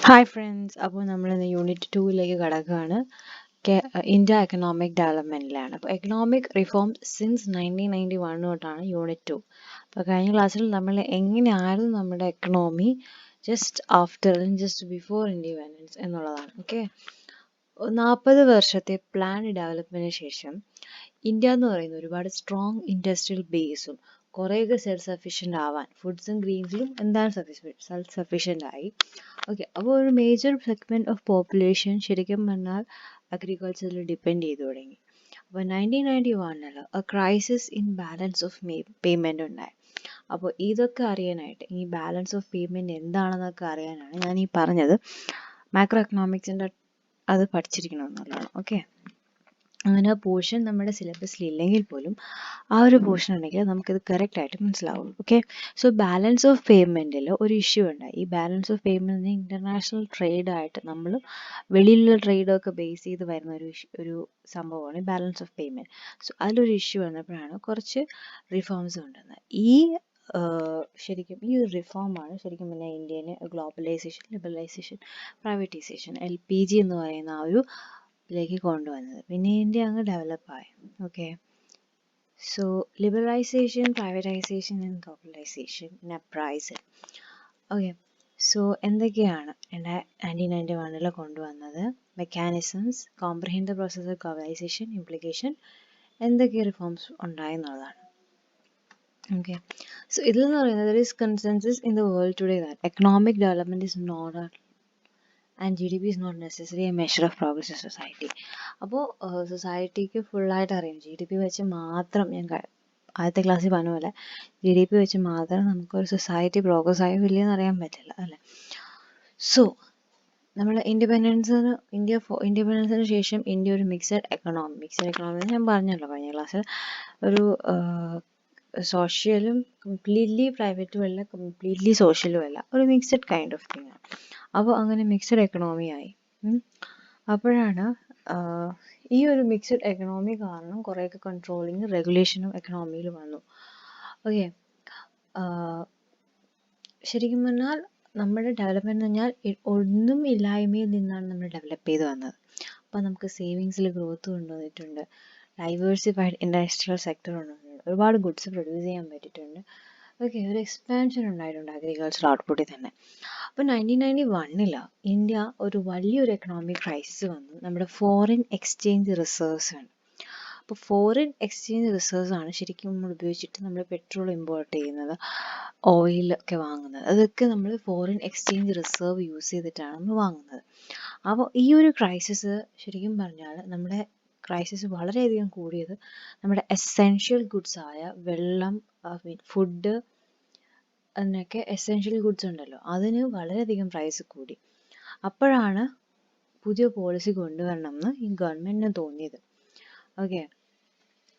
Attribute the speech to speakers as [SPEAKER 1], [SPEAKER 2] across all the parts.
[SPEAKER 1] Hi friends, അപ്പോൾ നമ്മൾ ഇന്ന് യൂണിറ്റ് 2ലേക്ക് കടക്കുകയാണ്. ഇന്ത്യ എക്കണോമിക് ഡെവലപ്മെൻറ്റിലാണ്. അപ്പോൾ എക്കണോമിക് റിഫോം സിൻസ് 1991 തൊട്ടാണ് യൂണിറ്റ് 2. അപ്പോൾ കഴിഞ്ഞ ക്ലാസ്സിൽ നമ്മൾ എങ്ങനെയായിരുന്നു നമ്മുടെ എക്കണോമി ജസ്റ്റ് ബിഫോർ ഇൻഡിപെൻഡൻസ് എന്നുള്ളതാണ്. ഓക്കെ, 40 വർഷത്തെ പ്ലാൻ ഡെവലപ്മെൻറ്റിന് ശേഷം ഇന്ത്യ എന്ന് പറയുന്ന ഒരുപാട് സ്ട്രോങ് ഇൻഡസ്ട്രിയൽ ബേസും കുറേയൊക്കെ സെൽഫ് സഫീഷ്യൻ്റ് ആവാൻ ഫുഡ്സും ഗ്രീൻസിലും എന്താണ് സെൽഫ് സഫീഷ്യൻ്റ് ആയി. ഓക്കെ, അപ്പോൾ ഒരു മേജർ സെഗ്മെൻറ്റ് ഓഫ് പോപ്പുലേഷൻ ശരിക്കും പറഞ്ഞാൽ അഗ്രികൾച്ചറിൽ ഡിപ്പെൻഡ് ചെയ്തു തുടങ്ങി. അപ്പോൾ 1991 crisis in balance of payment ഉണ്ടായി. അപ്പോൾ ഇതൊക്കെ അറിയാനായിട്ട്, ഈ ബാലൻസ് ഓഫ് പേയ്മെൻറ്റ് എന്താണെന്നൊക്കെ അറിയാനാണ് ഞാൻ ഈ പറഞ്ഞത്. മാക്രോ എക്കണോമിക്സിൻ്റെ അത് പഠിച്ചിരിക്കണമെന്നുള്ളതാണ്. ഓക്കെ, അങ്ങനെ ആ പോർഷൻ നമ്മുടെ സിലബസിൽ ഇല്ലെങ്കിൽ പോലും ആ ഒരു പോർഷൻ ഉണ്ടെങ്കിൽ നമുക്കിത് കറക്റ്റ് ആയിട്ട് മനസ്സിലാവും. ഓക്കെ, സോ ബാലൻസ് ഓഫ് പേയ്മെൻറ്റിൽ ഒരു ഇഷ്യൂ ഉണ്ടായി. ഈ ബാലൻസ് ഓഫ് പേയ്മെൻറ്റിന് ഇൻ്റർനാഷണൽ ട്രേഡായിട്ട് നമ്മൾ വെളിയിലുള്ള ട്രേഡൊക്കെ ബേസ് ചെയ്ത് വരുന്ന ഒരു സംഭവമാണ് ഈ ബാലൻസ് ഓഫ് പേയ്മെൻറ്റ്. സോ അതിലൊരു ഇഷ്യൂ വന്നപ്പോഴാണ് കുറച്ച് റിഫോംസ് കൊണ്ടുവന്നത്. ശരിക്കും ഈ ഒരു റിഫോമാണ് ശരിക്കും പറഞ്ഞാൽ ഇന്ത്യനെ ഗ്ലോബലൈസേഷൻ, ലിബറലൈസേഷൻ, പ്രൈവറ്റൈസേഷൻ LPG എന്ന് പറയുന്ന ആ ഒരു ലേക്ക് കൊണ്ടുവന്നത്. പിന്നെ ഇന്ത്യ അങ്ങ് ഡെവലപ്പായി. Okay, so liberalisation, privatisation and globalisation in appraisal. Okay, so എന്തൊക്കെയാണ് 1991 കൊണ്ടുവന്നത്? Mechanisms, comprehend the process of globalisation, implication, എന്തൊക്കെ റിഫോംസ് ഉണ്ടായി എന്നുള്ളതാണ്. ഓക്കെ, സോ ഇതിലെന്ന് പറയുന്നത് there is consensus in the world today that economic development is not and GDP is not necessarily a measure of progress in society. അപ്പോൾ സൊസൈറ്റിക്ക് ഫുള്ളായിട്ട് അറിയാം GDP വെച്ച് മാത്രം, ഞാൻ ആദ്യത്തെ ക്ലാസ്സിൽ പറഞ്ഞ പോലെ GDP വെച്ച് മാത്രം നമുക്കൊരു സൊസൈറ്റി പ്രോഗ്രസ് ആയോ ഇല്ലയെന്ന് അറിയാൻ പറ്റില്ല, അല്ലേ? സോ നമ്മൾ ഇൻഡിപെൻഡൻസിന് ശേഷം ഇന്ത്യ ഒരു മിക്സഡ് എക്കണോമി ഞാൻ പറഞ്ഞല്ലോ കഴിഞ്ഞ ക്ലാസ്സിൽ. ഒരു സോഷ്യലും കംപ്ലീറ്റ്ലി പ്രൈവറ്റും അല്ല, കംപ്ലീറ്റ്ലി സോഷ്യലും അല്ല, ഒരു മിക്സഡ് കൈൻഡ് ഓഫ് തിങ് ആണ്. അപ്പോൾ അങ്ങനെ മിക്സഡ് എക്കണോമി ആയി. അപ്പോഴാണ് ഈ ഒരു മിക്സഡ് എക്കണോമി കാരണം കുറേയൊക്കെ കൺട്രോളിങ് റെഗുലേഷനും എക്കണോമിയിൽ വന്നു. ഓക്കെ, ശരിക്കും പറഞ്ഞാൽ നമ്മുടെ ഡെവലപ്മെൻറ്റ് എന്ന് പറഞ്ഞാൽ ഒന്നും ഇല്ലായ്മയിൽ നിന്നാണ് നമ്മൾ ഡെവലപ്പ് ചെയ്ത് വന്നത്. അപ്പോൾ നമുക്ക് സേവിങ്സിൽ ഗ്രോത്ത് കൊണ്ടുവന്നിട്ടുണ്ട്, ഡൈവേഴ്സിഫൈഡ് ഇൻഡസ്ട്രിയൽ സെക്ടർ കൊണ്ടുവന്നിട്ടുണ്ട്, ഒരുപാട് ഗുഡ്സ് പ്രൊഡ്യൂസ് ചെയ്യാൻ പറ്റിയിട്ടുണ്ട്. ഓക്കെ, ഒരു എക്സ്പാൻഷൻ ഉണ്ടായിട്ടുണ്ട് അഗ്രികൾച്ചർ ഔട്ട്പുട്ടിൽ തന്നെ. അപ്പോൾ 1991 ഇന്ത്യ ഒരു വലിയൊരു എക്കണോമിക് ക്രൈസിസ് വന്നു. നമ്മുടെ ഫോറിൻ എക്സ്ചേഞ്ച് റിസർവ്സ് ആണ്. അപ്പോൾ ഫോറിൻ എക്സ്ചേഞ്ച് റിസർവ്സ് ആണ് ശരിക്കും നമ്മൾ ഉപയോഗിച്ചിട്ട് നമ്മൾ പെട്രോൾ ഇമ്പോർട്ട് ചെയ്യുന്നത്, ഓയിലൊക്കെ വാങ്ങുന്നത്. അതൊക്കെ നമ്മൾ ഫോറിൻ എക്സ്ചേഞ്ച് റിസർവ് യൂസ് ചെയ്തിട്ടാണ് നമ്മൾ വാങ്ങുന്നത്. അപ്പോൾ ഈ ഒരു ക്രൈസിസ് ശരിക്കും പറഞ്ഞാൽ നമ്മുടെ ക്രൈസിസ് വളരെയധികം കൂടിയത് നമ്മുടെ എസെൻഷ്യൽ ഗുഡ്സ് ആയ വെള്ളം, ഫുഡ്, അതിനൊക്കെ എസെൻഷ്യൽ ഗുഡ്സ് ഉണ്ടല്ലോ, അതിന് വളരെയധികം പ്രൈസ് കൂടി. അപ്പോഴാണ് പുതിയ പോളിസി കൊണ്ടുവരണം എന്ന് ഈ ഗവൺമെൻറ്റിന് തോന്നിയത്. ഓക്കെ,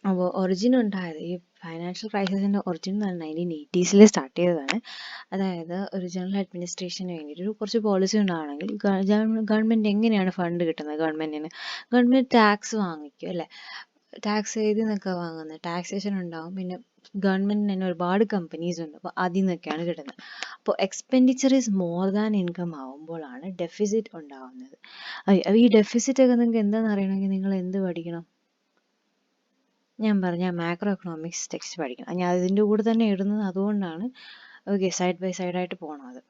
[SPEAKER 1] അപ്പോൾ ഒറിജിൻ ഉണ്ടായത്, ഈ ഫൈനാൻഷ്യൽ ക്രൈസിസിൻ്റെ ഒറിജിൻ 1980s സ്റ്റാർട്ട് ചെയ്തതാണ്. അതായത് ഒരു ജനറൽ അഡ്മിനിസ്ട്രേഷന് വേണ്ടിയിട്ട് കുറച്ച് പോളിസി ഉണ്ടാവണമെങ്കിൽ ഗവൺമെൻറ് എങ്ങനെയാണ് ഫണ്ട് കിട്ടുന്നത്? ഗവൺമെൻറ് ടാക്സ് വാങ്ങിക്കും, അല്ലേ? ടാക്സ് ഏതിൽ നിന്നൊക്കെ വാങ്ങുന്നത്? ടാക്സേഷൻ ഉണ്ടാവും. പിന്നെ ഗവൺമെൻറ്റിന് തന്നെ ഒരുപാട് കമ്പനീസ് ഉണ്ട്, അപ്പോൾ അതിൽ നിന്നൊക്കെയാണ് കിട്ടുന്നത്. അപ്പോൾ expenditure is more than income ആവുമ്പോഴാണ് ഡെഫിസിറ്റ് ഉണ്ടാവുന്നത്. ഈ ഡെഫിസിറ്റ് ഒക്കെ നിങ്ങൾക്ക് എന്താണെന്ന് അറിയണമെങ്കിൽ നിങ്ങൾ എന്ത് പഠിക്കണം? ഞാൻ മാക്രോ എക്കണോമിക്സ് ടെക്സ്റ്റ് പഠിക്കണം. ഞാൻ അതിൻ്റെ കൂടെ തന്നെ ഇടുന്നത് അതുകൊണ്ടാണ്. ഓക്കെ, സൈഡ് ബൈ സൈഡായിട്ട് പോകണം അത്.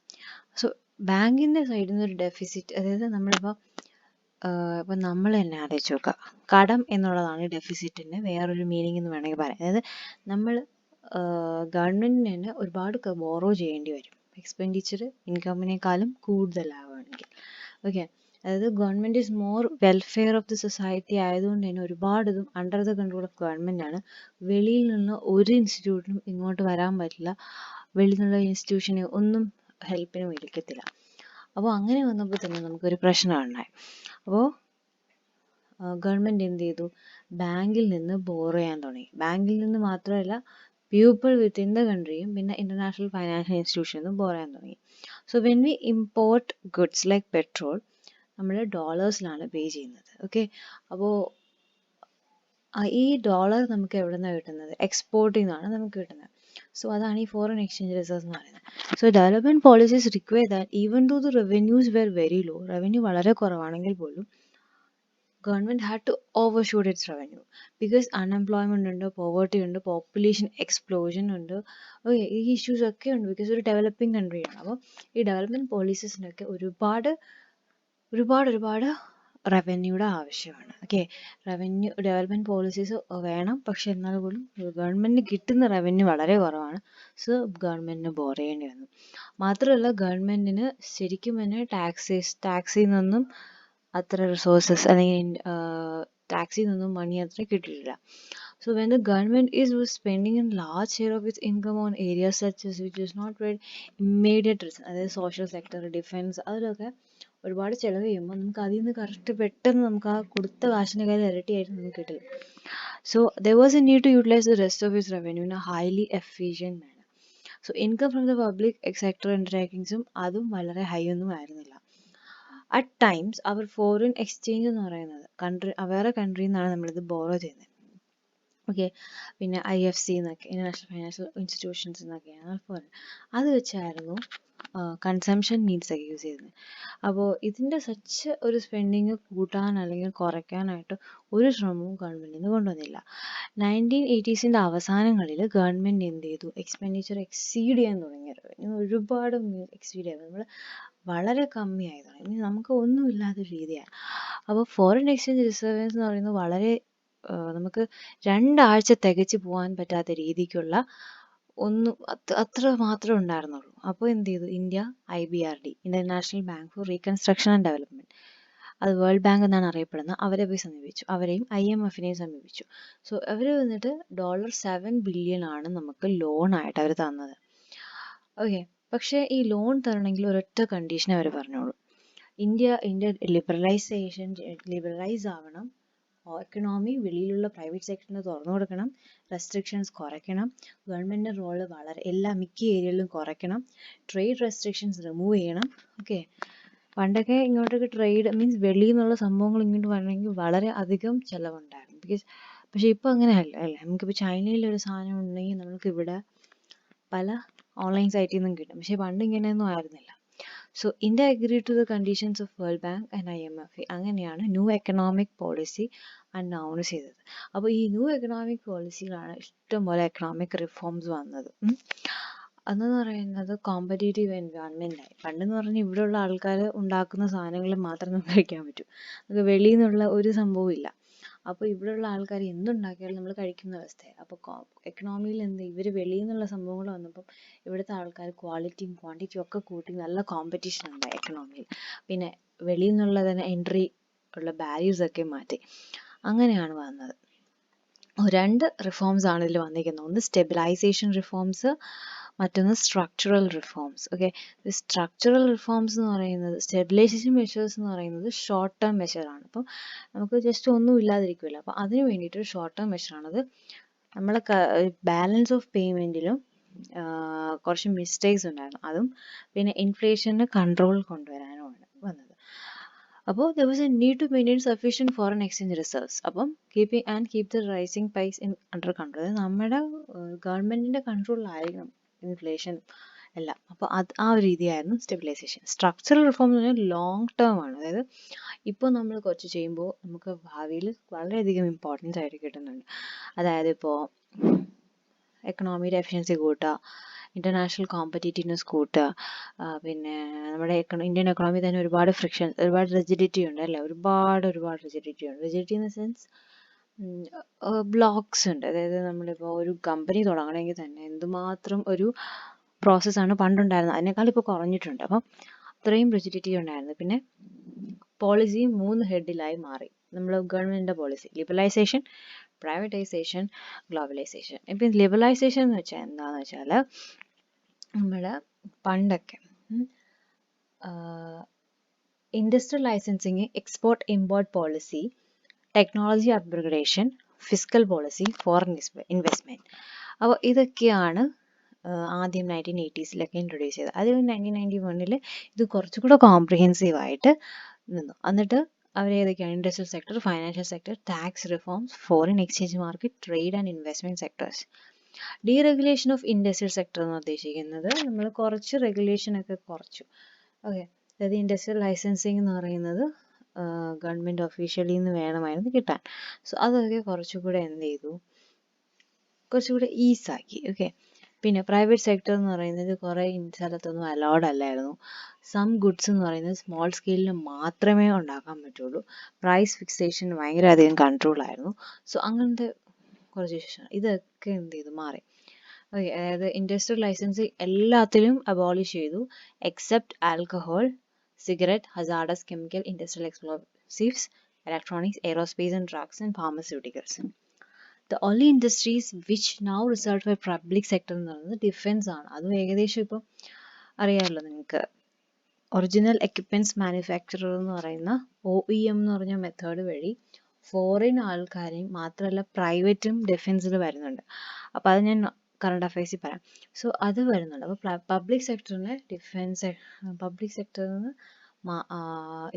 [SPEAKER 1] സോ ബാങ്കിൻ്റെ സൈഡിൽ നിന്ന് ഒരു ഡെഫിസിറ്റ്, അതായത് നമ്മളിപ്പോൾ ഇപ്പം നമ്മൾ തന്നെ ആലോചിച്ച് നോക്കുക, കടം എന്നുള്ളതാണ് ഡെഫിസിറ്റിൻ്റെ വേറൊരു മീനിങ് എന്ന് വേണമെങ്കിൽ പറയാം. അതായത് നമ്മൾ ഗവൺമെൻറ്റിന് തന്നെ ഒരുപാട് ബോറോ ചെയ്യേണ്ടി വരും, എക്സ്പെൻഡിച്ചർ ഇൻകമിനേക്കാളും കൂടുതലാവുകയാണെങ്കിൽ. ഓക്കെ, അതായത് government is more welfare of the society ആയതുകൊണ്ട് തന്നെ ഒരുപാട് ഇതും under the control of government ആണ്. വെളിയിൽ നിന്ന് ഒരു ഇൻസ്റ്റിറ്റ്യൂട്ടിനും ഇങ്ങോട്ട് വരാൻ പറ്റില്ല, വെളിയിൽ നിന്നുള്ള ഇൻസ്റ്റിറ്റ്യൂഷനെ ഒന്നും ഹെൽപ്പിന് വിളിക്കത്തില്ല. അപ്പോൾ അങ്ങനെ വന്നപ്പോൾ തന്നെ നമുക്കൊരു പ്രശ്നമുണ്ടായി. അപ്പോൾ ഗവൺമെൻറ് എന്ത് ചെയ്തു? ബാങ്കിൽ നിന്ന് ബോറോ ചെയ്യാൻ തുടങ്ങി. ബാങ്കിൽ നിന്ന് മാത്രമല്ല, പീപ്പിൾ വിത്തിൻ ദ കൺട്രിയും പിന്നെ ഇൻ്റർനാഷണൽ ഫൈനാൻഷ്യൽ ഇൻസ്റ്റിറ്റ്യൂഷനിൽ ബോറോ ചെയ്യാൻ തുടങ്ങി. So when we import goods like petrol, നമ്മൾ ഡോളേഴ്സിലാണ് പേ ചെയ്യുന്നത്. ഓക്കെ, അപ്പോൾ ഈ ഡോളർ നമുക്ക് എവിടെ നിന്നാണ് കിട്ടുന്നത്? എക്സ്പോർട്ടിൽ നിന്നാണ് നമുക്ക് കിട്ടുന്നത്. സോ അതാണ് ഈ ഫോറിൻ എക്സ്ചേഞ്ച് റിസർവ്സ് എന്ന് പറയുന്നത്. So development policies require that even though the revenues were very low, revenue വളരെ കുറവാണെങ്കിൽ പോലും government had to overshoot its revenue because unemployment ഉണ്ട്, പോവേർട്ടി ഉണ്ട്, പോപ്പുലേഷൻ എക്സ്പ്ലോഷൻ ഉണ്ട്. ഓക്കെ, ഈ ഇഷ്യൂസ് ഒക്കെ ഉണ്ട് ബിക്കോസ് ഒരു ഡെവലപ്പിംഗ് കൺട്രിയാണ്. അപ്പോൾ ഈ ഡെവലപ്മെൻറ്റ് പോളിസീസിനൊക്കെ ഒരുപാട് റവന്യൂയുടെ ആവശ്യമാണ്. ഓക്കെ, റവന്യൂ ഡെവലപ്മെൻറ്റ് പോളിസീസ് വേണം, പക്ഷെ എന്നാൽ പോലും ഗവൺമെൻറ്റിന് കിട്ടുന്ന റവന്യൂ വളരെ കുറവാണ്. സോ ഗവൺമെൻറ്റിന് ബോർ ചെയ്യേണ്ടി വന്നു. മാത്രമല്ല ഗവൺമെൻറ്റിന് ശരിക്കും തന്നെ ടാക്സിൽ നിന്നൊന്നും അത്ര റിസോഴ്സസ് അല്ലെങ്കിൽ ടാക്സിൽ നിന്നും മണി അത്ര കിട്ടിയിട്ടില്ല. So when the government was spending a large share of its income on areas such as which is not very immediate reason, അതായത് സോഷ്യൽ സെക്ടർ, ഡിഫൻസ്, അതിലൊക്കെ ഒരുപാട് ചിലവ് ചെയ്യുമ്പോൾ നമുക്ക് അതിൽ നിന്ന് കറക്റ്റ് പെട്ടെന്ന് നമുക്ക് ആ കൊടുത്ത കാശിൻ്റെ കാര്യം ഇരട്ടിയായിട്ട് നമുക്ക് കിട്ടില്ല. So there was a need to utilize the rest of its revenue in a highly efficient manner. So income from the public sector interactingസും അതും വളരെ ഹൈ ഒന്നും ആയിരുന്നില്ല. അറ്റ് ടൈംസ് അവർ ഫോറിൻ എക്സ്ചേഞ്ച് എന്ന് പറയുന്നത് വേറെ കൺട്രിയിൽ നിന്നാണ് നമ്മളിത് ബോറോ ചെയ്യുന്നത്. ഓക്കെ, പിന്നെ IFC എന്നൊക്കെ, ഇന്റർനാഷണൽ ഫൈനാൻഷ്യൽ ഇൻസ്റ്റിറ്റ്യൂഷൻസ് എന്നൊക്കെയാണ് ഫോറിൻ. അത് വെച്ചായിരുന്നു കൺസംഷൻ നീഡ്സ് ഒക്കെ യൂസ് ചെയ്തത്. അപ്പോൾ ഇതിൻ്റെ സച്ച് ഒരു സ്പെൻഡിങ് കൂട്ടാൻ അല്ലെങ്കിൽ കുറയ്ക്കാനായിട്ട് ഒരു ശ്രമവും ഗവൺമെൻറ്റിൽ നിന്ന് കൊണ്ടുവന്നില്ല. 1980s അവസാനങ്ങളിൽ ഗവൺമെൻറ് എന്ത് ചെയ്തു, എക്സ്പെൻഡിച്ചർ എക്സീഡ് ചെയ്യാൻ തുടങ്ങി. ഒരുപാട് എക്സീഡ് ചെയ്തു, നമ്മൾ വളരെ കമ്മിയായി തുടങ്ങി, നമുക്ക് ഒന്നുമില്ലാത്ത രീതിയാണ്. അപ്പോൾ ഫോറിൻ എക്സ്ചേഞ്ച് റിസർവേഴ്സ് എന്ന് പറയുന്നത് വളരെ നമുക്ക് 2 ആഴ്ച തികച്ചു പോകാൻ പറ്റാത്ത രീതിക്കുള്ള അത്ര മാത്രമേ ഉണ്ടായിരുന്നുള്ളൂ. അപ്പോൾ എന്ത് ചെയ്തു, India IBRD, international bank for reconstruction and development, അത് വേൾഡ് ബാങ്ക് എന്നാണ് അറിയപ്പെടുന്നത്, അവരെ പോയി സമീപിച്ചു. അവരെയും IMFനെയും സമീപിച്ചു. സോ അവർ വന്നിട്ട് $7 ബില്യൺ ആണ് നമുക്ക് ലോണായിട്ട് അവർ തന്നത്. ഓക്കെ, പക്ഷേ ഈ ലോൺ തരണമെങ്കിൽ ഒരൊറ്റ കണ്ടീഷൻ അവർ പറഞ്ഞോളൂ, ഇന്ത്യ ലിബറലൈസ് ആവണം, എക്കണോമി വെളിയിലുള്ള പ്രൈവറ്റ് സെക്ടറിന് തുറന്നു കൊടുക്കണം, റെസ്ട്രിക്ഷൻസ് കുറയ്ക്കണം, ഗവൺമെൻറ്റിൻ്റെ റോള് മിക്ക ഏരിയകളിലും കുറയ്ക്കണം, ട്രേഡ് റെസ്ട്രിക്ഷൻസ് റിമൂവ് ചെയ്യണം. ഓക്കെ, പണ്ടൊക്കെ ഇങ്ങോട്ടൊക്കെ ട്രേഡ് മീൻസ് വെളിയിൽ നിന്നുള്ള സംഭവങ്ങൾ ഇങ്ങോട്ട് വരണമെങ്കിൽ വളരെ അധികം ചിലവുണ്ടായിരുന്നു. പക്ഷേ ഇപ്പോൾ അങ്ങനെ അല്ലേ, നമുക്കിപ്പോൾ ചൈനയിൽ ഒരു സാധനം ഉണ്ടെങ്കിൽ നമുക്ക് ഇവിടെ പല ഓൺലൈൻ സൈറ്റിൽ നിന്നും കിട്ടും. പക്ഷേ പണ്ട് ഇങ്ങനെയൊന്നും ആയിരുന്നില്ല. So India agree to the conditions of world bank and IMF. അങ്ങനെയാണ് ന്യൂ എക്കണോമിക് പോളിസി അനൗൺസ് ചെയ്തത്. അപ്പോൾ ഈ ന്യൂ എക്കണോമിക് പോളിസിയിലാണ് ഇഷ്ടംപോലെ എക്കണോമിക് റിഫോംസ് വന്നത്. അതെന്ന് പറയുന്നത് കോമ്പറ്റേറ്റീവ് എൻവയോൺമെൻ്റ് ആയി. പണ്ടെന്ന് പറഞ്ഞാൽ ഇവിടെയുള്ള ആൾക്കാർ ഉണ്ടാക്കുന്ന സാധനങ്ങൾ മാത്രം നമുക്ക് കഴിക്കാൻ പറ്റും, നമുക്ക് വെളിയിൽ നിന്നുള്ള ഒരു സംഭവവും ഇല്ല. അപ്പോൾ ഇവിടെയുള്ള ആൾക്കാർ എന്തുണ്ടാക്കിയാലും നമ്മൾ കഴിക്കുന്ന അവസ്ഥയായി. അപ്പോൾ എക്കണോമിയിൽ ഇവർ വെളിയിൽ നിന്നുള്ള സംഭവങ്ങൾ വന്നപ്പം ഇവിടുത്തെ ആൾക്കാർ ക്വാളിറ്റിയും ക്വാണ്ടിറ്റിയും ഒക്കെ കൂട്ടി നല്ല കോമ്പറ്റീഷൻ ഉണ്ടായി എക്കണോമിയിൽ. പിന്നെ വെളിയിൽ നിന്നുള്ള തന്നെ എൻട്രി ഉള്ള ബാരിയേഴ്സ് ഒക്കെ മാറ്റി. അങ്ങനെയാണ് വന്നത്. 2 റിഫോംസ് ആണ് ഇതിൽ വന്നിരിക്കുന്നത്. ഒന്ന് സ്റ്റെബിലൈസേഷൻ റിഫോംസ്, മറ്റൊന്ന് structural reforms. Okay, structural reforms എന്ന് പറയുന്നത്, സ്റ്റെബിലൈസേഷൻ മെഷേഴ്സ് എന്ന് പറയുന്നത് ഷോർട്ട് ടേം മെഷറാണ്. അപ്പം നമുക്ക് ജസ്റ്റ് ഒന്നും ഇല്ലാതിരിക്കില്ല, അപ്പോൾ അതിന് വേണ്ടിയിട്ടൊരു ഷോർട്ട് ടേം മെഷറാണത്. നമ്മളെ ബാലൻസ് ഓഫ് പേയ്മെൻറ്റിലും കുറച്ച് മിസ്റ്റേക്സ് ഉണ്ടായിരുന്നു, അതും പിന്നെ ഇൻഫ്ലേഷന് കൺട്രോൾ കൊണ്ടുവരാനുമാണ് വന്നത്. അപ്പോൾ there was a need to maintain sufficient foreign exchange reserves. അപ്പം keep the rising price under control. നമ്മുടെ ഗവൺമെൻറ്റിൻ്റെ കൺട്രോളിലായിരിക്കണം ഇൻഫ്ലേഷൻ എല്ലാം. അപ്പോൾ ആ ഒരു രീതിയായിരുന്നു സ്റ്റെബിലൈസേഷൻ. സ്ട്രക്ചറൽ റിഫോം എന്ന് പറഞ്ഞാൽ ലോങ് ടേം ആണ്, അതായത് ഇപ്പോൾ നമ്മൾ കുറച്ച് ചെയ്യുമ്പോൾ നമുക്ക് ഭാവിയിൽ വളരെയധികം ഇമ്പോർട്ടൻസ് ആയിട്ട് കിട്ടുന്നുണ്ട്. അതായത് ഇപ്പോൾ എക്കണോമിയുടെ എഫിഷ്യൻസി കൂട്ടുക, ഇൻ്റർനാഷണൽ കോമ്പറ്റീറ്റീവ്നെസ് കൂട്ടുക, പിന്നെ നമ്മുടെ ഇന്ത്യൻ എക്കണോമി തന്നെ ഒരുപാട് റിജിഡിറ്റി ഉണ്ട് അല്ലേ, ഒരുപാട് റിജിഡിറ്റി ഉണ്ട്. Rigidity in the sense blocks ഉണ്ട്. അതായത് നമ്മളിപ്പോൾ ഒരു കമ്പനി തുടങ്ങണമെങ്കിൽ തന്നെ എന്തുമാത്രം ഒരു പ്രോസസ്സാണ് പണ്ടുണ്ടായിരുന്നത്, അതിനേക്കാൾ ഇപ്പോൾ കുറഞ്ഞിട്ടുണ്ട്. അപ്പം അത്രയും റിജിഡിറ്റി ഉണ്ടായിരുന്നു. പിന്നെ പോളിസിയും 3 ഹെഡിലായി മാറി നമ്മൾ ഗവൺമെൻറ്റിൻ്റെ പോളിസി: ലിബറലൈസേഷൻ, പ്രൈവറ്റൈസേഷൻ, ഗ്ലോബലൈസേഷൻ. ഇപ്പം ലിബറലൈസേഷൻ എന്ന് വെച്ചാൽ എന്താണെന്ന് വെച്ചാൽ, നമ്മൾ പണ്ടൊക്കെ industrial licensing, export import policy, technology upgradation, fiscal policy, foreign investment. അപ്പോൾ ഇതൊക്കെയാണ് ആദ്യം 1980s ഇൻട്രൊഡ്യൂസ് ചെയ്തത്. അത് 1991 ഇത് കുറച്ചുകൂടെ കോംപ്രിഹെൻസീവായിട്ട് നിന്നു. എന്നിട്ട് അവരേതൊക്കെയാണ്? Industrial sector, financial sector, tax reforms, foreign exchange market, trade and investment sectors. Deregulation of industrial sector എന്ന് ഉദ്ദേശിക്കുന്നത് നമ്മൾ കുറച്ച് റെഗുലേഷൻ ഒക്കെ കുറച്ചു. ഓക്കെ, അതായത് ഇൻഡസ്ട്രിയൽ ലൈസൻസിങ് എന്ന് പറയുന്നത് ഗവൺമെൻറ് ഒഫീഷ്യലിൽ നിന്ന് വേണമായിരുന്നു കിട്ടാൻ. സോ അതൊക്കെ കുറച്ചുകൂടെ എന്ത് ചെയ്തു, കുറച്ചുകൂടെ ഈസാക്കി. ഓക്കെ, പിന്നെ പ്രൈവറ്റ് സെക്ടർ എന്ന് പറയുന്നത് കുറേ സ്ഥലത്തൊന്നും അലൗഡ് അല്ലായിരുന്നു. സം ഗുഡ്സ് എന്ന് പറയുന്നത് സ്മോൾ സ്കെയിലിൽ മാത്രമേ ഉണ്ടാക്കാൻ പറ്റുള്ളൂ. പ്രൈസ് ഫിക്സേഷൻ ഭയങ്കര അധികം കൺട്രോളായിരുന്നു. സോ അങ്ങനത്തെ കുറച്ച് ഇഷ്യൂസാണ്. ഇതൊക്കെ എന്ത് ചെയ്തു, മാറി. ഓക്കെ, അതായത് ഇൻഡസ്ട്രിയൽ ലൈസൻസ് എല്ലാത്തിലും അബോളിഷ് ചെയ്തു except alcohol, cigarette, hazardous chemical, industrial explosives, electronics, aerospace and drugs and pharmaceuticals. The only industries which now reserve for public sector എന്ന് പറയുന്നത് ഡിഫെൻസ് ആണ്. അതും ഏകദേശം ഇപ്പം അറിയാമല്ലോ നിങ്ങൾക്ക്. ഒറിജിനൽ എക്യുപ്മെൻറ്റ്സ് മാനുഫാക്ചറർ എന്ന് പറയുന്ന OEM എന്ന് പറഞ്ഞ മെത്തേഡ് വഴി ഫോറിൻ ആൾക്കാരെയും മാത്രമല്ല പ്രൈവറ്റും ഡിഫെൻസിൽ വരുന്നുണ്ട്. അപ്പോൾ അത് ഞാൻ കറണ്ട് അഫയേഴ്സിൽ പറയാം. സോ അത് വരുന്നുണ്ട്. അപ്പോൾ പബ്ലിക് സെക്ടറിന് പബ്ലിക് സെക്ടറിൽ നിന്ന്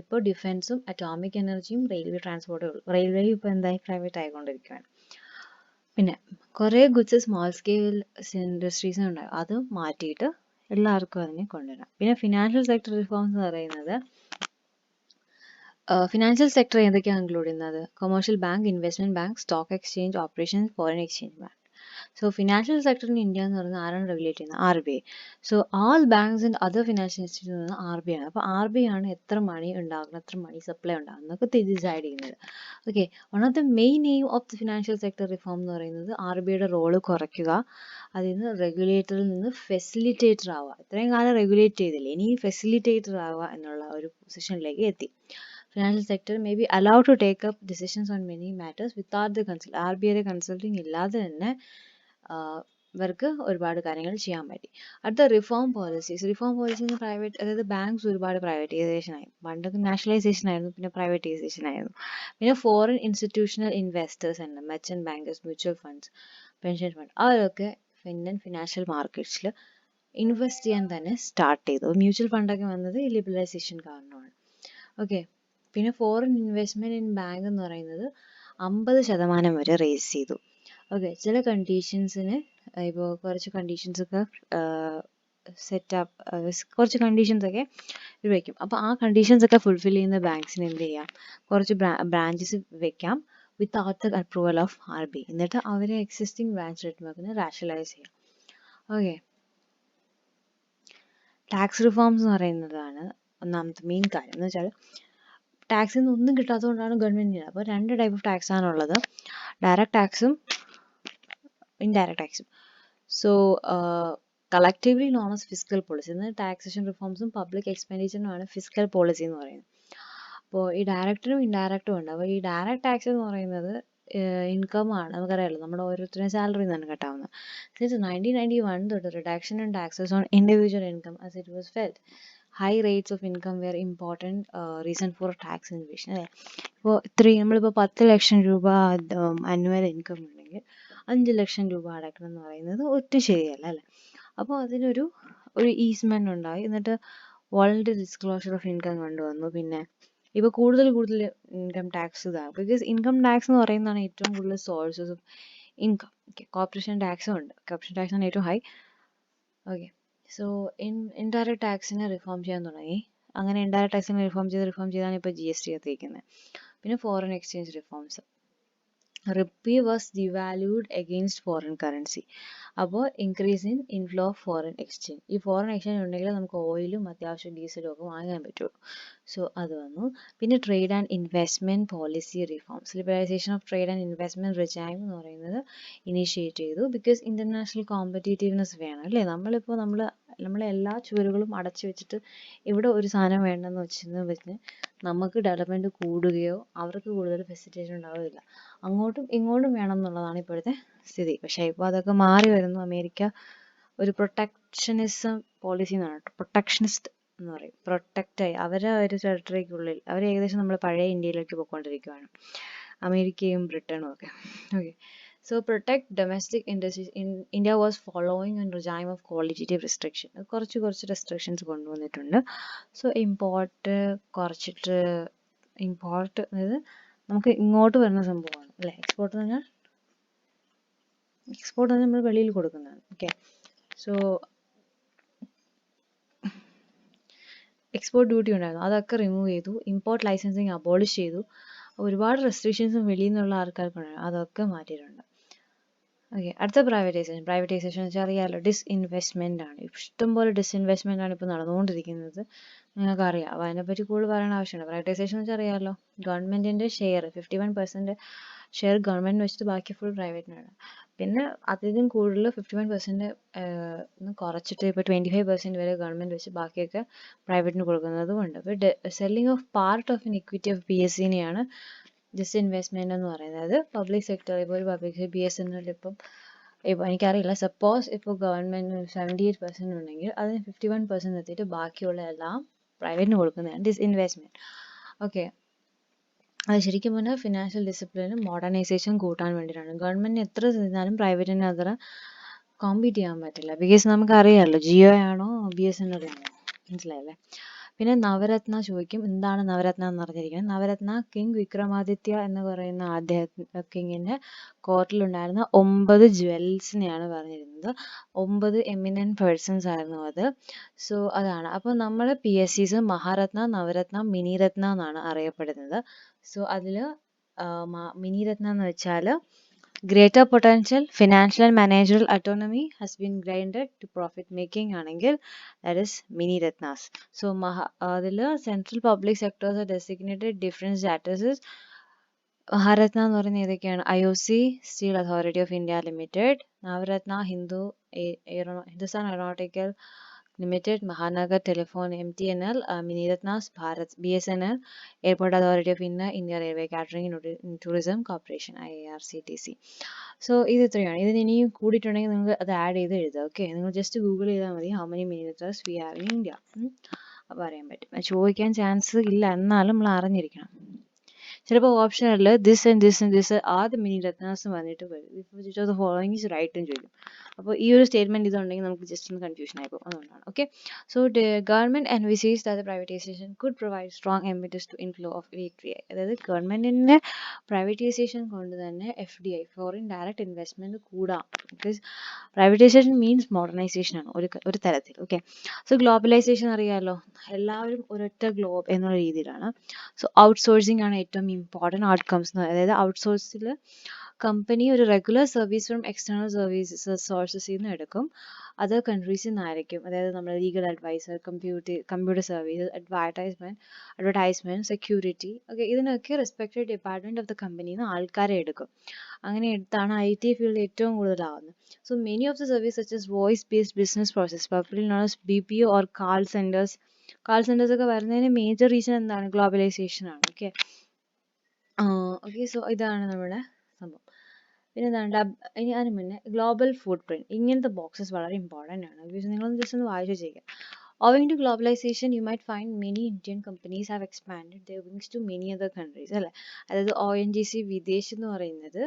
[SPEAKER 1] ഇപ്പോൾ ഡിഫെൻസും അറ്റോമിക് എനർജിയും റെയിൽവേ ട്രാൻസ്പോർട്ടേ ഉള്ളൂ. റെയിൽവേ ഇപ്പോൾ എന്തായി പ്രൈവറ്റ് ആയിക്കൊണ്ടിരിക്കുകയാണ്. പിന്നെ കുറേ ഗുഡ്സ് സ്മോൾ സ്കെയിൽ ഇൻഡസ്ട്രീസ് ഉണ്ടാകും, അത് മാറ്റിയിട്ട് എല്ലാവർക്കും അതിനെ കൊണ്ടുവരാം. പിന്നെ ഫിനാൻഷ്യൽ സെക്ടർ റിഫോംസ് എന്ന് പറയുന്നത് ഫിനാൻഷ്യൽ സെക്ടർ ഏതൊക്കെയാണ് ഇൻക്ലൂഡ് ചെയ്യുന്നത്? Commercial bank, investment bank, stock exchange operations, foreign exchange bank. So financial sector in India എന്ന് പറയുന്നത് ആരാണ് റെഗുലേറ്റ് ചെയ്യുന്നത്? RBI. So all banks and other financial institute എന്ന് RBI ആണ്. അപ്പോൾ RBI ആണ് എത്ര മണി ഉണ്ടാകുന്നത്, എത്ര മണി സപ്ലൈ ഉണ്ടാകുന്നത് എന്നൊക്കെ ഡിസൈഡ് ചെയ്യുന്നത്. Okay, one of the main aim of the financial sector reform എന്ന് പറയുന്നത് RBIയുടെ റോള് കുറയ്ക്കുക, അതിൽ നിന്ന് റെഗുലേറ്ററിൽ നിന്ന് ഫെസിലിറ്റേറ്റർ ആവുക. ഇത്രയും കാലം റെഗുലേറ്റ് ചെയ്തില്ലേ, ഇനി ഫെസിലിറ്റേറ്റർ ആവുക എന്നുള്ള ഒരു പൊസിഷനിലേക്ക് എത്തി. Financial sector may be allowed to take up decisions on many matters without the consult. RBIയുടെ കൺസൾട്ടിങ് ഇല്ലാതെ തന്നെ ഇവർക്ക് ഒരുപാട് കാര്യങ്ങൾ ചെയ്യാൻ പറ്റി. അടുത്ത reform policies. Reform policies private, അതായത് ബാങ്ക്സ് ഒരുപാട് പ്രൈവറ്റൈസേഷൻ ആയി. പണ്ടൊക്കെ നാഷണലൈസേഷൻ ആയിരുന്നു, പിന്നെ പ്രൈവറ്റൈസേഷൻ ആയിരുന്നു. പിന്നെ ഫോറിൻ ഇൻസ്റ്റിറ്റ്യൂഷണൽ ഇൻവെസ്റ്റേഴ്സ് ഉണ്ട്, merchant bankers, mutual funds, pension fund, അവരൊക്കെ ഇന്ത്യൻ ഫിനാൻഷ്യൽ മാർക്കറ്റ്സിൽ ഇൻവെസ്റ്റ് ചെയ്യാൻ തന്നെ സ്റ്റാർട്ട് ചെയ്തു. മ്യൂച്വൽ ഫണ്ടൊക്കെ വന്നത് ഈ ലിബറലൈസേഷൻ കാരണമാണ്. ഓക്കെ, പിന്നെ ഫോറിൻ ഇൻവെസ്റ്റ്മെൻറ്റ് ഇൻ ബാങ്ക് എന്ന് പറയുന്നത് 50% വരെ റേസ് ചെയ്തു. ഓക്കെ, ചില കണ്ടീഷൻസിന് ഇപ്പോൾ കുറച്ച് കണ്ടീഷൻസൊക്കെ കുറച്ച് കണ്ടീഷൻസൊക്കെ ഇത് വയ്ക്കും. അപ്പോൾ ആ കണ്ടീഷൻസൊക്കെ ഫുൾഫിൽ ചെയ്യുന്ന ബാങ്ക്സിന് എന്ത് ചെയ്യാം, കുറച്ച് ബ്രാഞ്ചസ് വെക്കാം without the approval of RBI. എന്നിട്ട് അവരെ എക്സിസ്റ്റിംഗ് ബ്രാഞ്ച് നെറ്റ്വർക്കിനെ റാഷണലൈസ് ചെയ്യാം. ഓക്കെ, ടാക്സ് റിഫോംസ് എന്ന് പറയുന്നതാണ് ഒന്നാമത്തെ മെയിൻ കാര്യം. എന്ന് വെച്ചാൽ ടാക്സിൽ നിന്ന് ഒന്നും കിട്ടാത്തതുകൊണ്ടാണ് ഗവൺമെൻറ്. അപ്പോൾ 2 ടൈപ്പ് ഓഫ് ടാക്സ് ആണുള്ളത്, ഡയറക്റ്റ് ടാക്സും ഇൻഡയറക്റ്റ് ടാക്സും. So collectively known as fiscal policy. എന്നാൽ ടാക്സേഷൻ റിഫോംസും പബ്ലിക് എക്സ്പെൻഡിച്ചറിനുമാണ് ഫിസ്ക്കൽ പോളിസി എന്ന് പറയുന്നത്. അപ്പോൾ ഈ ഡയറക്റ്റും ഇൻഡയറക്റ്റും ഉണ്ട്. അപ്പോൾ ഈ ഡയറക്റ്റ് ടാക്സ് എന്ന് പറയുന്നത് ഇൻകം ആണ്, നമുക്കറിയാമല്ലോ, നമ്മുടെ ഓരോരുത്തരും സാലറി നിന്നാണ് കട്ടാവുന്നത്. സിൻസ് 1991 തൊട്ട് reduction in taxes on individual income as it was felt high rates of income were important reason for tax evasion. അല്ലേ, ഇപ്പോൾ നമ്മളിപ്പോൾ 10 ലക്ഷം രൂപ ആനുവൽ ഇൻകം ഉണ്ടെങ്കിൽ 5 ലക്ഷം രൂപ അടയ്ക്കണം എന്ന് പറയുന്നത് ഒട്ടും ശരിയല്ല, അല്ലേ. അപ്പോൾ അതിനൊരു ഈസ്മെൻ്റ് ഉണ്ടായി. എന്നിട്ട് വോളണ്ടറി ഡിസ്ക്ലോഷർ ഓഫ് ഇൻകം കൊണ്ടുവന്നു. പിന്നെ ഇപ്പോൾ കൂടുതൽ ഇൻകം ടാക്സ് ഇതാണ്, ബിക്കോസ് ഇൻകം ടാക്സ് എന്ന് പറയുന്നതാണ് ഏറ്റവും കൂടുതൽ sources of income. Okay, corporation ടാക്സും ഉണ്ട്, കോർപ്പറേഷൻ ടാക്സാണ് ഏറ്റവും ഹൈ. ഓക്കെ, സോ ഇൻഡയറക്റ്റ് ടാക്സിനെ റിഫോം ചെയ്യാൻ തുടങ്ങി. അങ്ങനെ ഇൻഡയറക്റ്റ് ടാക്സിനെ റിഫോം ചെയ്താണ് ഇപ്പോൾ GST എത്തിയിരിക്കുന്നത്. പിന്നെ foreign exchange reforms. Rupee was devalued against foreign currency. അപ്പോൾ increase in inflow of foreign exchange. ഈ ഫോറിൻ എക്സ്ചേഞ്ച് ഉണ്ടെങ്കിൽ നമുക്ക് ഓയിലും അത്യാവശ്യം ഡീസലും ഒക്കെ വാങ്ങാൻ പറ്റുള്ളൂ. സോ അത് വന്നു. പിന്നെ trade and investment policy reforms. Liberalisation of trade and investment regime എന്ന് പറയുന്നത് ഇനീഷ്യേറ്റ് ചെയ്തു. ബിക്കോസ് ഇൻ്റർനാഷണൽ കോമ്പറ്റീറ്റീവ്നെസ് വേണം, അല്ലേ. നമ്മളെ എല്ലാ ചുവരുകളും അടച്ചു വെച്ചിട്ട് ഇവിടെ ഒരു സാധനം വേണ്ടെന്ന് വെച്ച് നമുക്ക് ഡെവലപ്മെൻറ്റ് കൂടുകയോ അവർക്ക് കൂടുതൽ ഫെസിലിറ്റേഷൻ ഉണ്ടാവുകയില്ല. അങ്ങോട്ടും ഇങ്ങോട്ടും വേണം എന്നുള്ളതാണ് ഇപ്പോഴത്തെ സ്ഥിതി. പക്ഷേ ഇപ്പോൾ അതൊക്കെ മാറി വരുന്നു. അമേരിക്ക ഒരു പ്രൊട്ടക്ഷനിസം പോളിസി എന്നാണ്, പ്രൊട്ടക്ഷനിസ്റ്റ് എന്ന് പറയും, പ്രൊട്ടക്റ്റായി അവരെ ഒരു ടെറിട്ടറിക്കുള്ളിൽ അവർ ഏകദേശം നമ്മൾ പഴയ ഇന്ത്യയിലേക്ക് പോയിക്കൊണ്ടിരിക്കുകയാണ്, അമേരിക്കയും ബ്രിട്ടനും ഒക്കെ. Okay, so protect domestic industries. India was following an regime of qualitative restriction. കുറച്ച് റെസ്ട്രിക്ഷൻസ് കൊണ്ടുവന്നിട്ടുണ്ട്. സോ ഇമ്പോർട്ട് കുറച്ചിട്ട്, ഇമ്പോർട്ട് അതായത് നമുക്ക് ഇങ്ങോട്ട് വരുന്ന സംഭവമാണ്, അല്ലേ. എക്സ്പോർട്ട് എന്ന് പറഞ്ഞാൽ എക്സ്പോർട്ട് ആണ് നമ്മൾ വെളിയിൽ കൊടുക്കുന്നതാണ്. ഓക്കെ, സോ എക്സ്പോർട്ട് ഡ്യൂട്ടി ഉണ്ടായിരുന്നു, അതൊക്കെ റിമൂവ് ചെയ്തു. ഇമ്പോർട്ട് ലൈസൻസിങ് അബോളിഷ് ചെയ്തു. ഒരുപാട് റെസ്ട്രിക്ഷൻസും വെളിയിൽ നിന്നുള്ള ആൾക്കാർക്കുണ്ടായിരുന്നു, അതൊക്കെ മാറ്റിയിട്ടുണ്ട്. ഓക്കെ, അടുത്ത പ്രൈവറ്റൈസേഷൻ. പ്രൈവറ്റൈസേഷൻ എന്ന് വെച്ചാൽ അറിയാമല്ലോ, ഡിസ്ഇൻവെസ്റ്റ്മെന്റ് ആണ്. ഇഷ്ടംപോലെ ഡിസ്ഇൻവെസ്റ്റ്മെന്റ് ആണ് ഇപ്പോൾ നടന്നുകൊണ്ടിരിക്കുന്നത്, നിങ്ങൾക്കറിയാം. അപ്പോൾ അതിനെപ്പറ്റി കൂടുതൽ പറയേണ്ട ആവശ്യമുണ്ട്. പ്രൈവറ്റൈസേഷൻ എന്ന് വെച്ചാൽ അറിയാമല്ലോ, ഗവൺമെന്റിന്റെ ഷെയർ 51% ഷെയർ ഗവൺമെന്റ് വെച്ചിട്ട് ബാക്കി ഫുൾ പ്രൈവറ്റിനാണ്. പിന്നെ അതിലും കൂടുതൽ 51% കുറച്ചിട്ട് ഇപ്പോൾ 25% വരെ ഗവൺമെന്റ് വെച്ച് ബാക്കിയൊക്കെ പ്രൈവറ്റിന് കൊടുക്കുന്നതും ഉണ്ട്. ഇപ്പോൾ selling of part of an equity of B S സിനെയാണ് ഡിസ്ഇൻവെസ്റ്റ്മെന്റ് എന്ന് പറയുന്നത്. അതായത് പബ്ലിക് സെക്ടർ, ഇപ്പോൾ ഒരു പബ്ലിക് ബി എസ് എന്നിൽ ഇപ്പോൾ എനിക്കറിയില്ല, സപ്പോസ് ഇപ്പോൾ ഗവൺമെന്റ് 78% ഉണ്ടെങ്കിൽ അതിന് 51% എത്തിയിട്ട് ബാക്കിയുള്ള എല്ലാം പ്രൈവറ്റിന് കൊടുക്കുന്നതാണ് ഡിസ്ഇൻവെസ്റ്റ്മെന്റ്. ഓക്കെ, അത് ശരിക്കും പറഞ്ഞാൽ ഫിനാൻഷ്യൽ ഡിസിപ്ലിനും മോഡേണൈസേഷൻ കൂട്ടാൻ വേണ്ടിയിട്ടാണ്. ഗവൺമെന്റിന് എത്ര ചെയ്താലും പ്രൈവറ്റിന് അത്ര കോമ്പീറ്റ് ചെയ്യാൻ പറ്റില്ല. ബിക്കോസ് നമുക്കറിയാമല്ലോ, ജിയോ ആണോ ബി എസ് എൻ എൽ ആണോ, മനസ്സിലായല്ലേ. പിന്നെ നവരത്ന ചോദിക്കും, എന്താണ് നവരത്ന എന്ന് അറിഞ്ഞിരിക്കുന്നത്. നവരത്ന കിങ് വിക്രമാദിത്യ എന്ന് പറയുന്ന കിങ്ങിന്റെ കോർട്ടിലുണ്ടായിരുന്ന 9 ജ്വൽസിനെയാണ് പറഞ്ഞിരുന്നത്. 9 എമിനന്റ് പേഴ്സൺസ് ആയിരുന്നു അത്. സോ അതാണ്. അപ്പോൾ നമ്മൾ PSCs മഹാരത്ന, നവരത്ന, മിനിരത്ന എന്നാണ് അറിയപ്പെടുന്നത്. സോ അതിൽ മിനിരത്ന എന്ന് വെച്ചാൽ greater potential, financial and managerial autonomy has been granted to profit making ആണെങ്കിൽ that is mini Ratnas. So അതിൽ central public sectors designated difference statuses. Maharatna എന്ന് പറയുന്നത് ഏതൊക്കെയാണ്? IOC steel authority of India limited, Navratna Hindustan aeronautical limited, Mahanagar telephone MTNL, Miniratnas Bharat BSNL, airport authority of India, India railway catering tourism corporation IARCTC. So ഇത് ഇത്രയാണ്. ഇതിന് ഇനിയും കൂടിയിട്ടുണ്ടെങ്കിൽ നിങ്ങൾക്ക് അത് ആഡ് ചെയ്ത് എഴുതുക. ഓക്കെ, നിങ്ങൾ ജസ്റ്റ് ഗൂഗിൾ ചെയ്താൽ മതി how many minutes we have in India, അപ്പോൾ അറിയാൻ പറ്റും. ചോദിക്കാൻ ചാൻസ് ഇല്ല, എന്നാലും നമ്മൾ അറിഞ്ഞിരിക്കണം. ചിലപ്പോൾ ഓപ്ഷനിൽ this and this and this are the mini Ratnas വന്നിട്ട് വരും. Which of the following is right എന്ന് ചോദിക്കും. അപ്പോൾ ഈ ഒരു സ്റ്റേറ്റ്മെന്റ് ഇതുണ്ടെങ്കിൽ നമുക്ക് ജസ്റ്റ് ഒന്ന് കൺഫ്യൂഷൻ ആയിപ്പോൾ, അതുകൊണ്ടാണ്. Okay, so government envisages that the privatization could provide strong impetus to inflow of FDI. അതായത് ഗവൺമെന്റിന്റെ പ്രൈവറ്റൈസേഷൻ കൊണ്ട് തന്നെ FDI, ഫോറിൻ ഡയറക്റ്റ് ഇൻവെസ്റ്റ്മെന്റ് കൂടാം. ബിക്കോസ് പ്രൈവറ്റൈസേഷൻ മീൻസ് മോഡേണൈസേഷൻ ആണ് ഒരു തരത്തിൽ. ഓക്കെ, സോ ഗ്ലോബലൈസേഷൻ അറിയാമല്ലോ, എല്ലാവരും ഒരൊറ്റ ഗ്ലോബ് എന്നുള്ള രീതിയിലാണ്. സോ ഔട്ട്സോഴ്സിംഗ് ആണ് ഏറ്റവും ഇമ്പോർട്ടൻറ്റ് ഔട്ട്കംസ്. അതായത് ഔട്ട്സോഴ്സിൽ കമ്പനി ഒരു regular service from external services സോഴ്സസിൽ നിന്ന് എടുക്കും, അതർ കൺട്രീസിൽ നിന്നായിരിക്കും. അതായത് നമ്മൾ legal adviser, computer service, advertisement, security, okay, ഇതിനൊക്കെ റെസ്പെക്റ്റഡ് ഡിപ്പാർട്ട്മെന്റ് ഓഫ് ദ കമ്പനിയിൽ നിന്ന് ആൾക്കാരെ എടുക്കും. അങ്ങനെ എടുത്താണ് IT ഫീൽഡ് ഏറ്റവും കൂടുതലാവുന്നത്. So many of the service such as voice based business process, particularly known as BPO or call centres ഒക്കെ വരുന്നതിന് മേജർ റീസൺ എന്താണ്? ഗ്ലോബലൈസേഷൻ ആണ്. ഓക്കെ, സോ ഇതാണ് നമ്മുടെ സംഭവം. പിന്നെ എന്താണ് ഇനി അതിന് മുന്നേ ഗ്ലോബൽ ഫുഡ് പ്രിന്റ്, ഇങ്ങനത്തെ ബോക്സസ് വളരെ ഇമ്പോർട്ടൻ്റ് ആണ്. ബിക്കോസ് നിങ്ങളൊന്ന് ജസ്റ്റ് ഒന്ന് വായിച്ചു ചെയ്യുക. Owing to globalization, you might find many Indian companies have expanded their wings to many other countries. അല്ലേ, അതായത് ONGC വിദേശ് എന്ന് പറയുന്നത്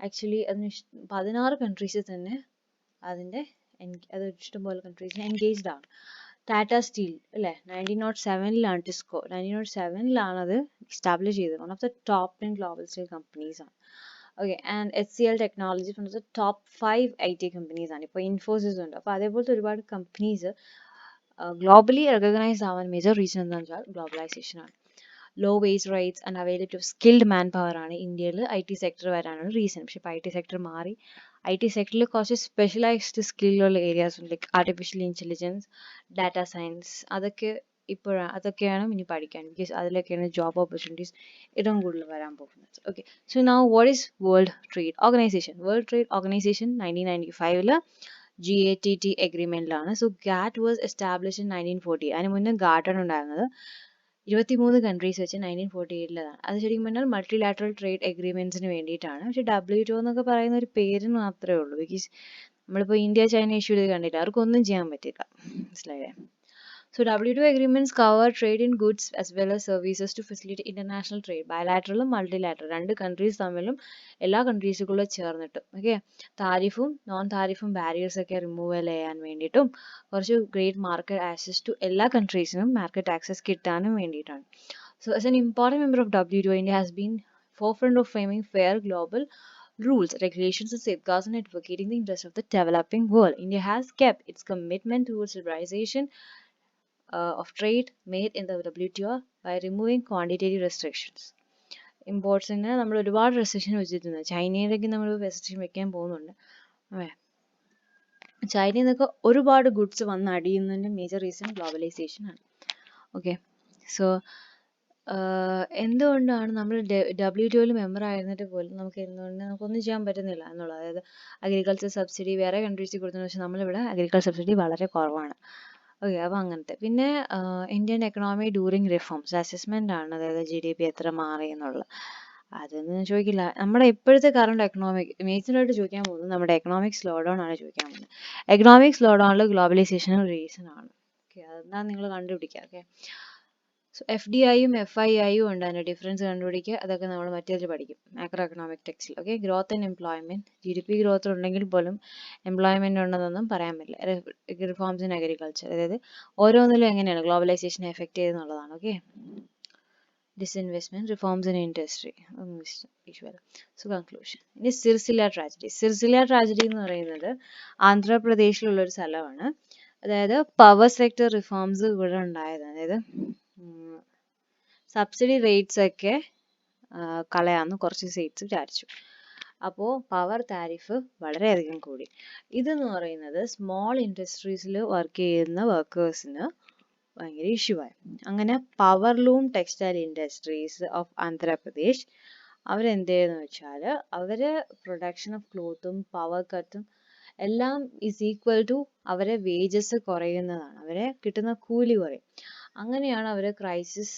[SPEAKER 1] ആക്ച്വലി അതിന് 16 കൺട്രീസിൽ തന്നെ അത് ഇഷ്ടംപോലെ കൺട്രീസിന് എൻഗേജ്ഡ് ആണ്. ടാറ്റ സ്റ്റീൽ അല്ലേ, 1907 ടിസ്കോ 1907 അത് എസ്റ്റാബ്ലിഷ് ചെയ്തത്. One of the top 10 global steel companies ആണ്. Okay, and HCL technology from the top 5 IT companies ആണ്. ഇപ്പോൾ ഇൻഫോസിസ് ഉണ്ട്. അപ്പോൾ അതേപോലത്തെ ഒരുപാട് കമ്പനീസ് ഗ്ലോബലി റെക്കഗ്നൈസ്ഡ് ആവാൻ മേജർ റീസൺ എന്താണെന്ന് വെച്ചാൽ ഗ്ലോബലൈസേഷൻ ആണ്. Low wage rates and availability of skilled man power ആണ് ഇന്ത്യയിൽ IT സെക്ടർ വരാനുള്ള റീസൺ. പക്ഷേ ഇപ്പോൾ IT സെക്ടർ മാറി. IT സെക്ടറിൽ കുറച്ച് സ്പെഷ്യലൈസ്ഡ് സ്കില്ലുള്ള ഏരിയാസ് ഉണ്ട്, like artificial intelligence, data science, അതൊക്കെയാണ് ഇനി പഠിക്കാൻ. ബിക്കോസ് അതിലൊക്കെയാണ് ജോബ് ഓപ്പർച്യൂണിറ്റീസ് ഏറ്റവും കൂടുതൽ വരാൻ പോകുന്നത്. Okay, so now what is world trade organisation? World trade organisation 1995 GATT എഗ്രിമെന്റിലാണ്. So GATT was established in 1940. അതിന് മുന്നേ GATT ആണ് ഉണ്ടായിരുന്നത്. 23 കൺട്രീസ് വെച്ച് 1948. അത് ശരിക്കും പറഞ്ഞാൽ മൾട്ടിലാറ്ററൽ ട്രേഡ് എഗ്രിമെന്റ്സിന് വേണ്ടിയിട്ടാണ്. പക്ഷേ WTO എന്നൊക്കെ പറയുന്ന ഒരു പേരിന് മാത്രമേ ഉള്ളൂ. ബിക്കോസ് നമ്മളിപ്പോൾ ഇന്ത്യ ചൈന ഇഷ്യൂ ചെയ്ത് കണ്ടില്ല, അവർക്കൊന്നും ചെയ്യാൻ പറ്റില്ല, മനസ്സിലായില്ലേ. So WTO agreements cover trade in goods as well as services to facilitate international trade. Bilateral ഉം multilateral രണ്ട് കൺട്രീസ് തമ്മിലും എല്ലാ കൺട്രീസുകളും ചേർന്നിട്ടും. ഓക്കെ, താരിഫും നോൺ താരിഫും ബാരിയേഴ്സ് ഒക്കെ റിമൂവൽ ചെയ്യാൻ വേണ്ടിയിട്ടും കുറച്ച് ഗ്രേറ്റ് മാർക്കറ്റ് ആക്സസ് ടു എല്ലാ കൺട്രീസിനും മാർക്കറ്റ് ആക്സസ് കിട്ടാനും വേണ്ടിയിട്ടാണ്. So as an important member of WTO, India has been forefront of framing fair global rules, regulations, and safeguards in advocating the interests of the developing world. India has kept its commitment towards liberalization of trade made in the WTO by removing quantitative restrictions. ഇമ്പോർട്ട്സിന് നമ്മൾ ഒരുപാട് restriction വെച്ചിട്ടുണ്ട്. ചൈനയിലേക്ക് നമ്മൾ restriction വെക്കാൻ പോകുന്നുണ്ട്. അതെ, ചൈനയിൽ നിന്നൊക്കെ ഒരുപാട് ഗുഡ്സ് വന്ന് അടിയുന്നതിൻ്റെ മേജർ റീസൺ ഗ്ലോബലൈസേഷൻ ആണ്. ഓക്കെ, സോ എന്തുകൊണ്ടാണ് നമ്മൾ WTOയിൽ മെമ്പർ ആയിരുന്നിട്ട് പോലും നമുക്ക് എന്തുകൊണ്ട് നമുക്കൊന്നും ചെയ്യാൻ പറ്റുന്നില്ല എന്നുള്ളത്. അതായത് അഗ്രികൾച്ചർ സബ്സിഡി വേറെ കൺട്രീസിൽ കൊടുത്തെന്ന് വെച്ചാൽ നമ്മളിവിടെ അഗ്രികൾച്ചർ സബ്സിഡി വളരെ കുറവാണ്. ഓക്കെ, അപ്പോൾ അങ്ങനത്തെ. പിന്നെ Indian economy during reforms assessment ആണ്, അതായത് GDP എത്ര മാറി എന്നുള്ളത്. അതൊന്നും ചോദിക്കില്ല. നമ്മുടെ ഇപ്പോഴത്തെ കറണ്ട് എക്കണോമിക് മേജറായിട്ട് ചോദിക്കാൻ പോകുന്നത് നമ്മുടെ എക്കണോമിക് സ്ലോ ഡൗൺ ആണ് ചോദിക്കാൻ പോകുന്നത്. എക്കണോമിക് സ്ലോ ഡൗണിൽ ഗ്ലോബലൈസേഷൻ റീസൺ ആണ്. ഓക്കെ, അതെന്താ നിങ്ങൾ കണ്ടുപിടിക്കുക. ഓക്കെ, സോ FDIയും FIIയും ഉണ്ട്, അതിൻ്റെ ഡിഫറൻസ് കണ്ടുപിടിക്കുക. അതൊക്കെ നമ്മൾ മറ്റേതിൽ പഠിക്കും, മാക്രോ എക്കണോമിക് ടെക്സ്റ്റിൽ. Okay, growth and employment, GDP growth ഉണ്ടെങ്കിൽ പോലും എംപ്ലോയ്മെൻറ്റ് ഉണ്ടെന്നൊന്നും പറയാൻ പറ്റില്ല. റിഫോംസ് ഇൻ അഗ്രികൾച്ചർ, അതായത് ഓരോന്നിലും എങ്ങനെയാണ് ഗ്ലോബലൈസേഷൻ എഫക്റ്റ് ചെയ്തെന്നുള്ളതാണ്. Okay, disinvestment, reforms in industry. So conclusion. ഇനി സിർസില ട്രാജഡി. സിർസില ട്രാജഡി എന്ന് പറയുന്നത് ആന്ധ്രാപ്രദേശിലുള്ള ഒരു സ്ഥലമാണ്. അതായത് പവർ സെക്ടർ റിഫോംസ് ഇവിടെ ഉണ്ടായത്. അതായത് സബ്സിഡി റേറ്റ്സ് ഒക്കെ കളയാമെന്ന് കുറച്ച് സ്റ്റേറ്റ്സ് വിചാരിച്ചു. അപ്പോൾ പവർ താരിഫ് വളരെയധികം കൂടി. ഇതെന്ന് പറയുന്നത് സ്മോൾ ഇൻഡസ്ട്രീസിൽ വർക്ക് ചെയ്യുന്ന വർക്കേഴ്സിന് ഭയങ്കര ഇഷ്യൂ ആയി. അങ്ങനെ powerloom textile industries of Andhra Pradesh അവരെന്ത് ചെയ്യുന്നു വെച്ചാൽ അവരെ പ്രൊഡക്ഷൻ ഓഫ് ക്ലോത്തും പവർ കട്ടും എല്ലാം ഈസ് ഈക്വൽ ടു അവരെ വേജസ് കുറയുന്നതാണ്, അവരെ കിട്ടുന്ന കൂലി കുറയും. അങ്ങനെയാണ് അവർ ക്രൈസിസ്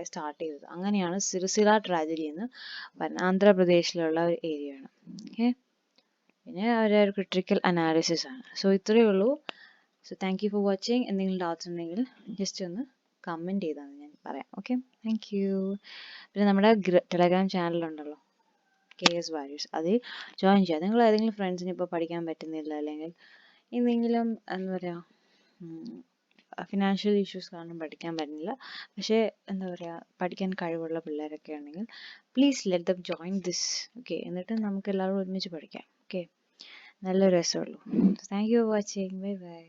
[SPEAKER 1] സ്റ്റാർട്ട് ചെയ്തത്. അങ്ങനെയാണ് സിർസില ട്രാജഡി എന്ന് പറഞ്ഞത്. ആന്ധ്രാപ്രദേശിലുള്ള ഒരു ഏരിയ ആണ്. ഓക്കെ, പിന്നെ അവരുടെ ഒരു ക്രിട്ടിക്കൽ അനാലിസിസ് ആണ്. സോ ഇത്രയേ ഉള്ളൂ. So thank you for watching. എന്തെങ്കിലും ഡൗട്ട്സ് ഉണ്ടെങ്കിൽ ജസ്റ്റ് ഒന്ന് കമൻറ്റ് ചെയ്താൽ ഞാൻ പറയാം. Okay, thank you. പിന്നെ നമ്മുടെ ടെലഗ്രാം ചാനലുണ്ടല്ലോ, KS വാല്യൂസ്, അതിൽ ജോയിൻ ചെയ്യുക. നിങ്ങൾ ഏതെങ്കിലും ഫ്രണ്ട്സിന് ഇപ്പോൾ പഠിക്കാൻ പറ്റുന്നില്ല, അല്ലെങ്കിൽ എന്തെങ്കിലും എന്താ പറയുക ഫിനാൻഷ്യൽ ഇഷ്യൂസ് കാരണം പഠിക്കാൻ പറ്റുന്നില്ല, പക്ഷേ എന്താ പറയുക പഠിക്കാൻ കഴിവുള്ള പിള്ളേരൊക്കെ ഉണ്ടെങ്കിൽ please let them join this. Okay, എന്നിട്ട് നമുക്ക് എല്ലാവരും ഒരുമിച്ച് പഠിക്കാം. ഓക്കെ, നല്ലൊരു രസമുള്ളൂ. Thank you for watching. Bye by.